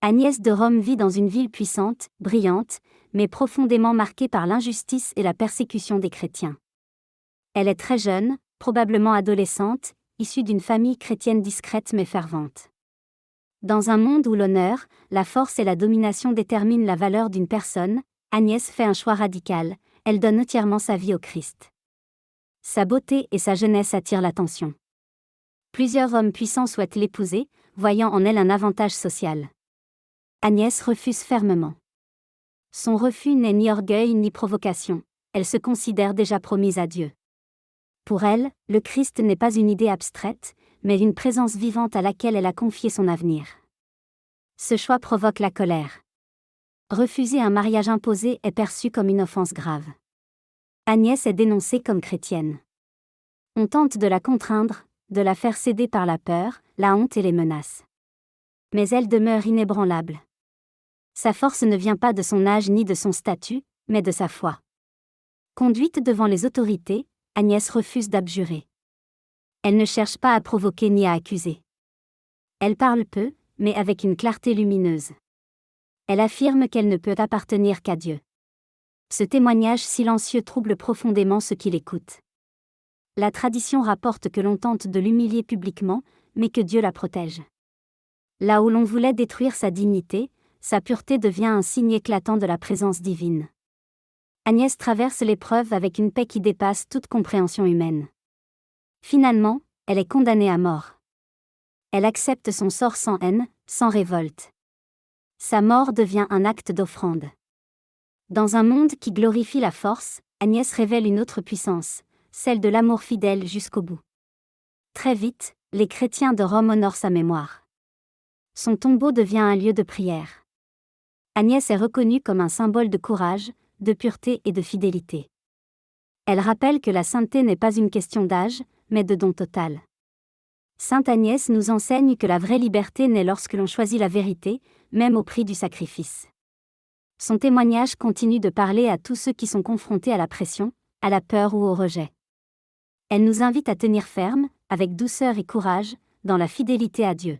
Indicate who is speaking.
Speaker 1: Agnès de Rome vit dans une ville puissante, brillante, mais profondément marquée par l'injustice et la persécution des chrétiens. Elle est très jeune, probablement adolescente, issue d'une famille chrétienne discrète mais fervente. Dans un monde où l'honneur, la force et la domination déterminent la valeur d'une personne, Agnès fait un choix radical, elle donne entièrement sa vie au Christ. Sa beauté et sa jeunesse attirent l'attention. Plusieurs hommes puissants souhaitent l'épouser, voyant en elle un avantage social. Agnès refuse fermement. Son refus n'est ni orgueil ni provocation, elle se considère déjà promise à Dieu. Pour elle, le Christ n'est pas une idée abstraite, mais une présence vivante à laquelle elle a confié son avenir. Ce choix provoque la colère. Refuser un mariage imposé est perçu comme une offense grave. Agnès est dénoncée comme chrétienne. On tente de la contraindre, de la faire céder par la peur, la honte et les menaces. Mais elle demeure inébranlable. Sa force ne vient pas de son âge ni de son statut, mais de sa foi. Conduite devant les autorités, Agnès refuse d'abjurer. Elle ne cherche pas à provoquer ni à accuser. Elle parle peu, mais avec une clarté lumineuse. Elle affirme qu'elle ne peut appartenir qu'à Dieu. Ce témoignage silencieux trouble profondément ceux qui l'écoutent. La tradition rapporte que l'on tente de l'humilier publiquement, mais que Dieu la protège. Là où l'on voulait détruire sa dignité, sa pureté devient un signe éclatant de la présence divine. Agnès traverse l'épreuve avec une paix qui dépasse toute compréhension humaine. Finalement, elle est condamnée à mort. Elle accepte son sort sans haine, sans révolte. Sa mort devient un acte d'offrande. Dans un monde qui glorifie la force, Agnès révèle une autre puissance, celle de l'amour fidèle jusqu'au bout. Très vite, les chrétiens de Rome honorent sa mémoire. Son tombeau devient un lieu de prière. Agnès est reconnue comme un symbole de courage, de pureté et de fidélité. Elle rappelle que la sainteté n'est pas une question d'âge, mais de don total. Sainte Agnès nous enseigne que la vraie liberté naît lorsque l'on choisit la vérité, même au prix du sacrifice. Son témoignage continue de parler à tous ceux qui sont confrontés à la pression, à la peur ou au rejet. Elle nous invite à tenir ferme, avec douceur et courage, dans la fidélité à Dieu.